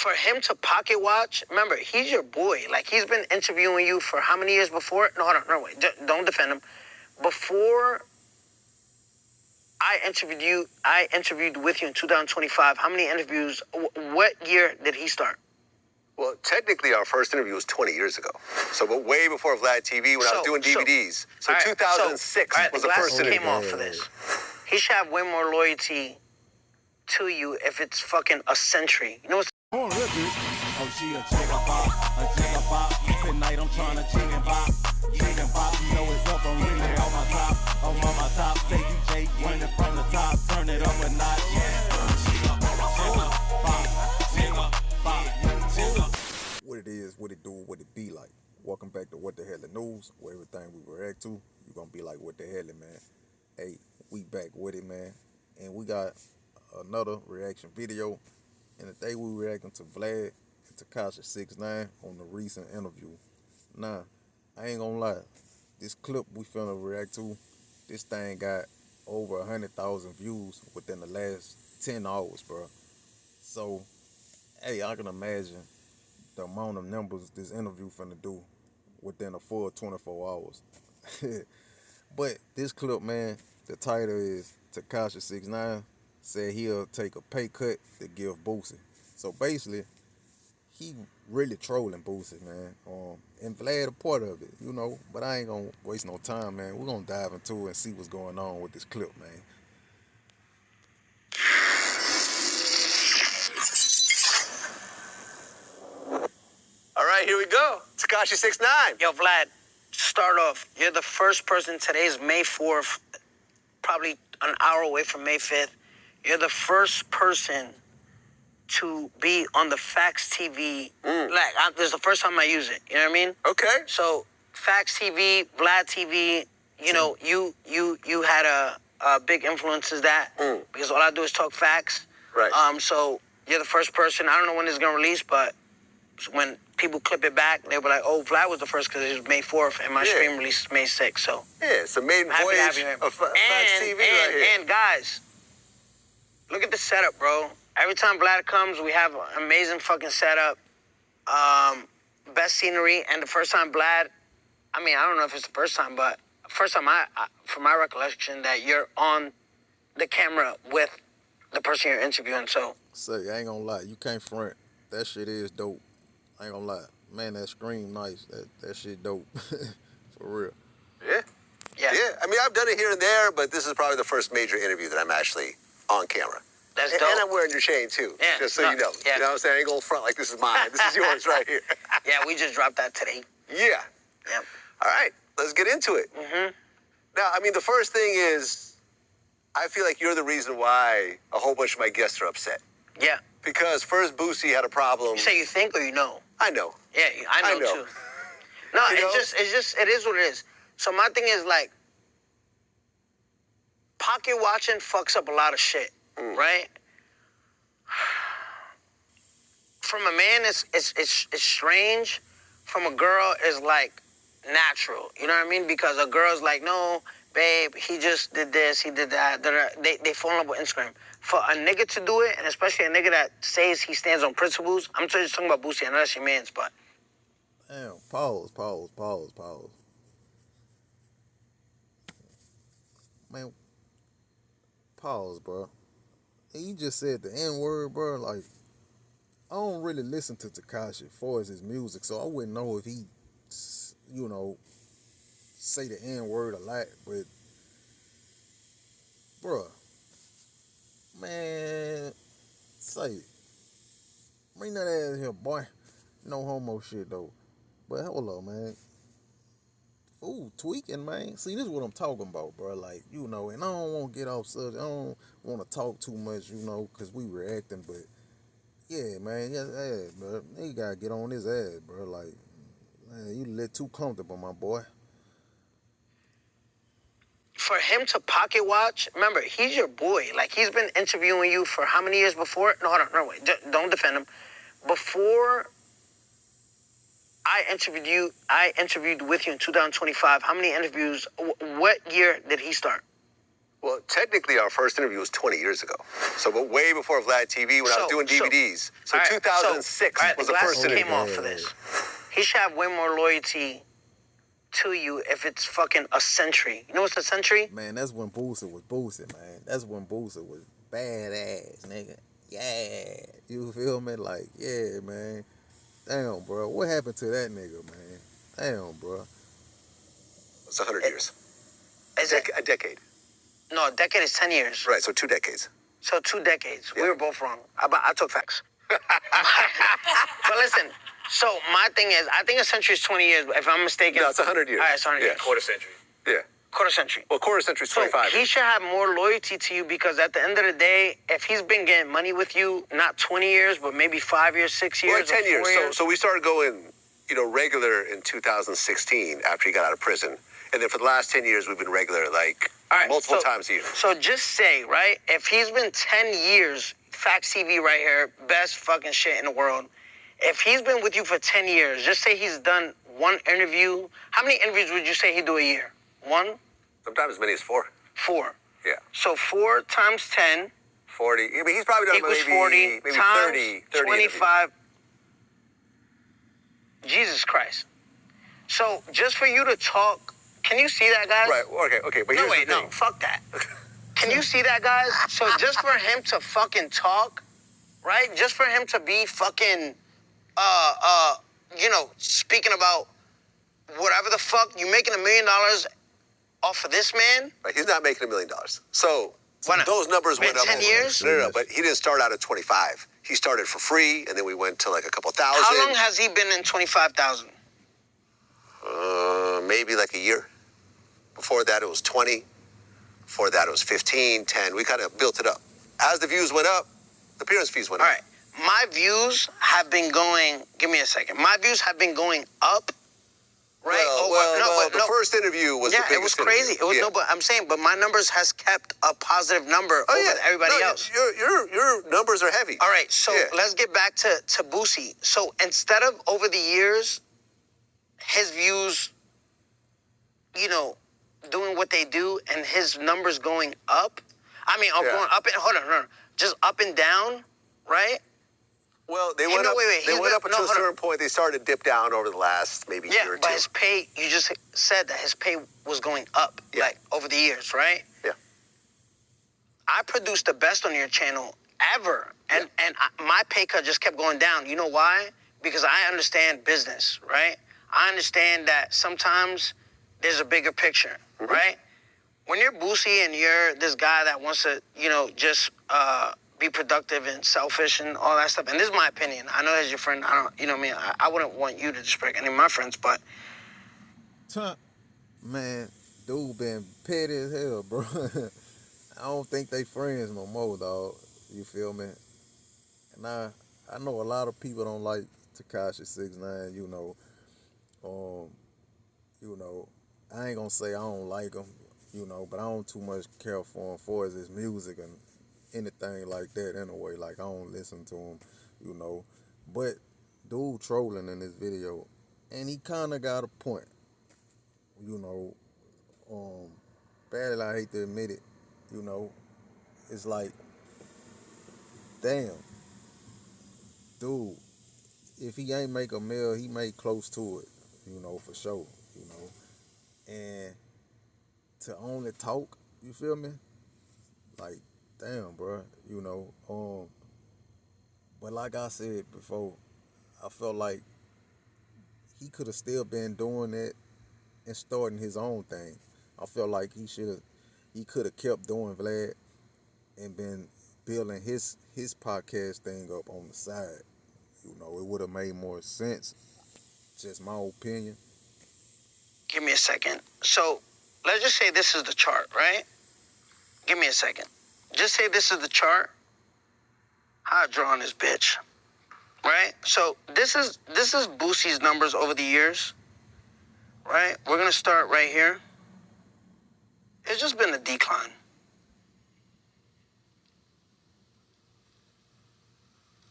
For him to pocket watch, remember, he's your boy. Like, he's been interviewing you for how many years before? No, hold on, no, wait. Don't defend him. Before I interviewed with you in 2025. How many interviews, what year did he start? Well, technically, our first interview was 20 years ago. So, but way before VLAD TV when I was doing DVDs. So, 2006 was the first interview. Came off for this. He should have way more loyalty to you if it's fucking a century. You know what's... Oh, she a jigga bop. Tonight I'm trying to chicken bop. You know it's up, I'm really on my top. I'm on my top, say DJ, run it from the top, turn it up a notch. What it is, what it do, what it be like. Welcome back to What the Hell the News, where everything we react to, you gonna be like, what the hell, man. Hey, we back with it, man. And we got another reaction video. And today we reacting to VLAD and Tekashi 6ix9ine on the recent interview. Now, I ain't gonna lie, this clip we finna react to, this thing got over 100,000 views within the last 10 hours, bro. So, hey, I can imagine the amount of numbers this interview finna do within a full 24 hours. But this clip, man, the title is Tekashi 6ix9ine said he'll take a pay cut to give Boosie. So basically, he really trolling Boosie, man. And Vlad a part of it, you know. But I ain't gonna waste no time, man. We're gonna dive into it and see what's going on with this clip, man. All right, here we go. Tekashi 6ix9ine. Yo, Vlad, start off. You're the first person. Today's May 4th, probably an hour away from May 5th. You're the first person to be on the Facts TV. Like, this is the first time I use it. You know what I mean? Okay. So, Facts TV, Vlad TV, you know, you had a big influence as that. Because all I do is talk facts. Right. So, you're the first person. I don't know when this is going to release, but when people clip it back, they were like, oh, Vlad was the first because it was May 4th, and my stream released May 6th, so. Yeah, it's a maiden voyage of Facts TV right here. And guys, look at the setup, bro. Every time Vlad comes, we have an amazing fucking setup. Best scenery. And the first time Vlad, I mean, I don't know if it's the first time, but first time from my recollection, that you're on the camera with the person you're interviewing, so. Say, I ain't gonna lie, you can't front. That shit is dope. I ain't gonna lie. Man, that scream nice. That shit dope. For real. Yeah. Yeah. Yeah. I mean, I've done it here and there, but this is probably the first major interview that I'm actually on camera. That's dope. And I'm wearing your chain, too. Yeah. Just so you know. Yeah. You know what I'm saying? I ain't gonna front like this is mine. This is yours right here. Yeah, we just dropped that today. Yeah. Yep. All right. Let's get into it. Now, I mean, the first thing is, I feel like you're the reason why a whole bunch of my guests are upset. Yeah. Because first Boosie had a problem. You say you think or you know? I know. Yeah, I know too. No, it is what it is. So my thing is, like, pocket watching fucks up a lot of shit, right? From a man, it's strange. From a girl, it's like natural. You know what I mean? Because a girl's like, no, babe, he just did this, he did that. They fall in love with Instagram. For a nigga to do it, and especially a nigga that says he stands on principles, I'm just talking about Boosie, I know that's your man's, but. Damn, pause. Man, pause, bro. He just said the N-word, bro. Like, I don't really listen to Tekashi as far as his music, so I wouldn't know if he, you know, say the N-word a lot, but, bro, man, say it. Bring that ass here, boy. No homo shit, though. But hold on, man. Ooh, tweaking, man. See, this is what I'm talking about, bro. Like, you know, and I don't want to get off subject. I don't want to talk too much, you know, because we reacting. But, yeah, man. Yeah, bro. He got to get on his ass, bro. Like, man, you lit too comfortable, my boy. For him to pocket watch, remember, he's your boy. Like, he's been interviewing you for how many years before? No, hold on, no, wait. Don't defend him. Before I interviewed with you in 2025. How many interviews, what year did he start? Well, technically, our first interview was 20 years ago. So, but way before Vlad TV, when I was doing DVDs. So, all right, 2006 was the first glasses interview. came off for this. He should have way more loyalty to you if it's fucking a century. You know what's a century? Man, that's when Boosie was Boosie, man. That's when Boosie was badass, nigga. Yeah. You feel me? Like, yeah, man. Damn, bro. What happened to that nigga, man? Damn, bro. It's 100 years. Is it? A decade. No, a decade is 10 years. Right, so 2 decades. So 2 decades. Yeah. We were both wrong. I took facts. But listen, so my thing is, I think a century is 20 years. If I'm mistaken. No, it's 100 years. All right, it's 100 years. Quarter century. Yeah. Quarter century. Well, quarter century is So 25. he should have more loyalty to you because at the end of the day, if he's been getting money with you, not 20 years, but maybe 5 years, 6 years, Well, like 10 or 4 years. years. So we started going, regular in 2016 after he got out of prison. And then for the last 10 years, we've been regular, like, All right, multiple so- times a year. So just say, right, if he's been 10 years, Facts TV right here, best fucking shit in the world. If he's been with you for 10 years, just say he's done one interview. How many interviews would you say he do a year? 1? Sometimes as many as 4. 4. Yeah. So 4 times 10 40. I mean, he's probably done equals maybe 40 maybe times 30 interviews. 25. Jesus Christ. So just for you to talk, can you see that, guys? Right, okay. But No, here's wait, the no, thing. fuck that. Can you see that, guys? So just for him to fucking talk, right? Just for him to be fucking, speaking about whatever the fuck, you making $1 million off of this man? Right, he's not making $1 million. So Why not? those numbers Been went up. 10 years? No, but he didn't start out at 25. He started for free, and then we went to like a couple thousand. How long has he been in 25,000? Maybe like a year. Before that, it was 20. Before that, it was 15, 10. We kind of built it up. As the views went up, the appearance fees went All up. right. My views have been going, give me a second. My views have been going up, right? The first interview was the biggest it was crazy. interview. It was Yeah. no, but I'm saying, but my numbers has kept a positive number over everybody else. Your numbers are heavy. All right, so Yeah. let's get back to Boosie. So instead of over the years, his views, doing what they do and his numbers going up, going up and, hold on, just up and down, right? Well, they Hey, went no, up. wait, They he's went not- up until no, a hold on. certain point. They started to dip down over the last maybe Yeah, year or but two. his pay, you just said that his pay was going up, Yeah. over the years, right? Yeah. I produced the best on your channel ever, and my pay cut just kept going down. You know why? Because I understand business, right? I understand that sometimes there's a bigger picture, right? When you're Boosie and you're this guy that wants to, just be productive and selfish and all that stuff, and this is my opinion. I know as your friend, I wouldn't want you to disrespect any of my friends, but Man, dude been petty as hell, bro. I don't think they friends no more, dog. You feel me? And I know a lot of people don't like Tekashi 6ix9ine, I ain't gonna say I don't like him, but I don't too much care for him for his music and anything like that anyway. Like, I don't listen to him, But dude trolling in this video, and he kind of got a point, Badly, I hate to admit it, it's like, damn, dude, if he ain't make a meal, he make close to it, for sure, and to only talk, you feel me? Like, damn, bro, but like I said before, I felt like he could have still been doing that and starting his own thing. I felt like he could have kept doing Vlad and been building his podcast thing up on the side. It would have made more sense. Just my opinion. give me a second. So let's just say this is the chart, right? Give me a second. Just say this is the chart. How I draw on this bitch, right? So this is Boosie's numbers over the years, right? We're gonna start right here. It's just been a decline.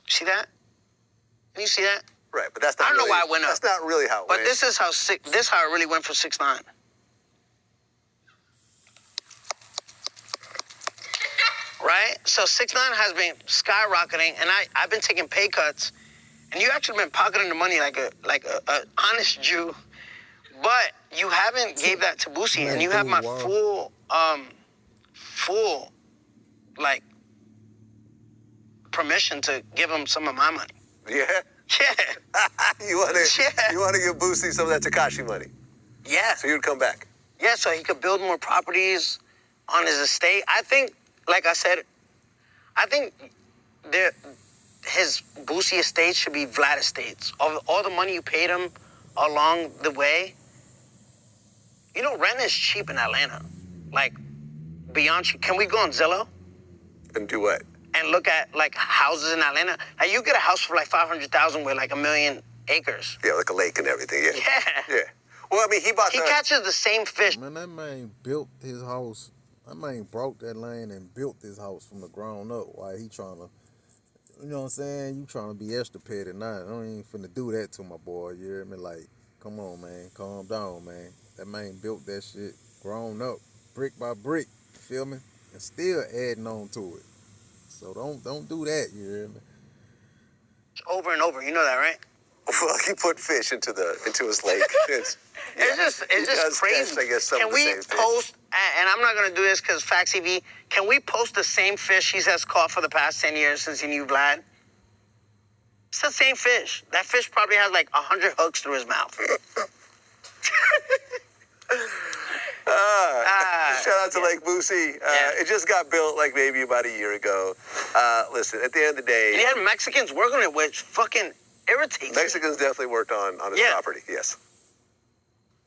See that? Can you see that? Right, but that's not. I don't know really, why it went up. That's not really how it But went. this is how it really went for 6ix9ine. right? So 6ix9ine has been skyrocketing, and I've been taking pay cuts, and you actually been pocketing the money like a honest Jew, but you haven't gave that to Boosie, Man, and you have dude, my wow. full like permission to give him some of my money. Yeah. Yeah, you want to Yeah. you want to give Boosie some of that Tekashi money, yeah, so you'd come back. yeah. So he could build more properties on his estate. I think, like I said, I think his Boosie estate should be Vlad estates. All the money you paid him along the way. You know, rent is cheap in Atlanta. Like, beyond cheap. Can we go on Zillow And do what? and look at, like, houses in Atlanta? Like, you get a house for, like, $500,000 with, like, 1 million acres. Yeah, like a lake and everything. Yeah. Yeah. Yeah. Well, I mean, he bought He the. catches the same fish. Man, that man built his house. That man broke that land and built this house from the ground up. Why he trying to, you know what I'm saying? You trying to be extra petty now. I ain't finna do that to my boy. You hear me? Like, come on, man. Calm down, man. That man built that shit grown up, brick by brick. You feel me? And still adding on to it. So don't do that. You hear me? Over and over. You know that, right? Well, he put fish into his lake. It's He just does crazy. catch, I guess, some Can of the we same fish. post, and I'm not going to do this because Facts TV, can we post the same fish he has caught for the past 10 years since he knew Vlad? It's the same fish. That fish probably has like 100 hooks through his mouth. Shout out to Lake Boosie. Yeah. It just got built like maybe about a year ago. Listen, at the end of the And he day, had Mexicans working it, which fucking irritates me. Mexicans definitely worked on his Yeah. property. Yes.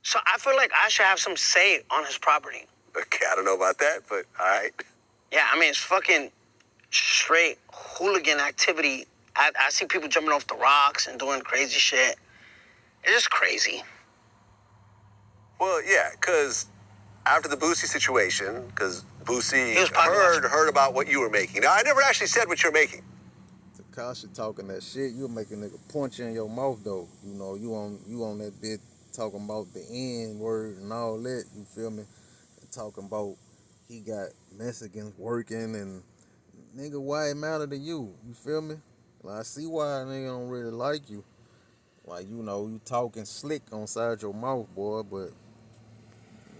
So I feel like I should have some say on his property. Okay, I don't know about that, but all right. Yeah, I mean, it's fucking straight hooligan activity. I see people jumping off the rocks and doing crazy shit. It's just crazy. Well, yeah, because after the Boosie situation, because Boosie He was pocket heard about what you were making. Now, I never actually said what you're making. Tekashi talking that shit, you make a nigga punch you in your mouth though. You know, you on that bit talking about the N word and all that, you feel me? And talking about he got Mexicans working and nigga, why it matter to you? You feel me? Like, I see why a nigga don't really like you. Like, you know, you talking slick on side your mouth, boy, but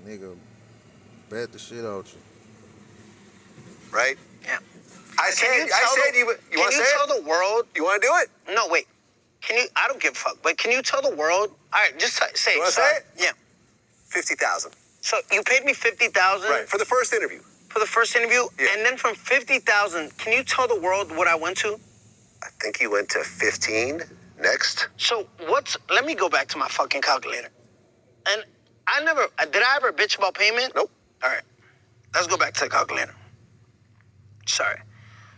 nigga bat the shit out you. Right? Yeah. I said you want to Can say you it? tell the world? You want to do it? No, wait. Can you? I don't give a fuck. But can you tell the world? All right, just say. You wanna sorry. say it? Yeah. 50,000. So you paid me 50,000 Right, for the first interview. for the first interview, Yeah. and then from 50,000, can you tell the world what I went to? I think he went to 15 next. So let me go back to my fucking calculator. And did I ever bitch about payment? Nope. All right, let's go back to the calculator. Sorry.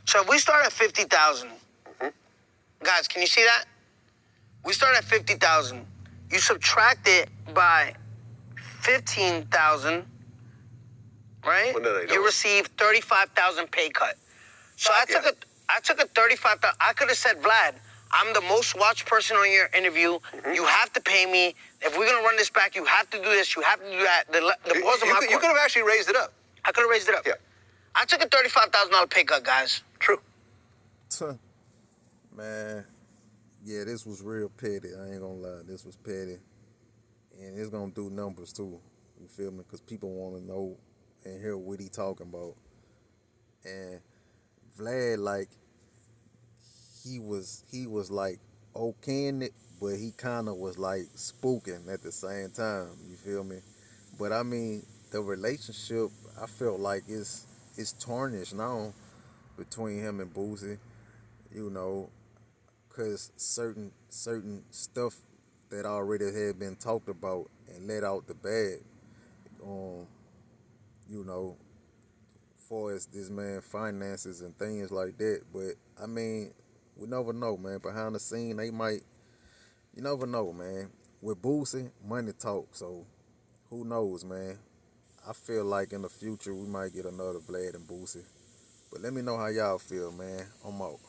So if we start at 50,000, guys, can you see that? We start at 50,000. You subtract it by 15,000, right? Well, no, you You don't. receive 35,000 pay cut. So I took a 35,000. I could have sauld, Vlad, I'm the most watched person on your interview. You have to pay me. If we're gonna run this back, you have to do this. You have to do that. The balls in my You court. could have actually raised it up. I could have raised it up. Yeah. I took a $35,000 pay cut, guys. True. Man, yeah, this was real petty. I ain't gonna lie, this was petty. And it's gonna do numbers too. You feel me? Because people want to know and hear what he talking about. And Vlad, like, he was like okaying it, but he kind of was like spooking at the same time. You feel me? But I mean, the relationship, I felt like it's tarnished now between him and Boosie. You know, because certain stuff that already had been talked about and let out the bag, you know, far as this man finances and things like that. But I mean, we never know, man. Behind the scene, you never know, man. With Boosie, money talk, so who knows, man. I feel like in the future we might get another Vlad and Boosie. But let me know how y'all feel, man. I'm out.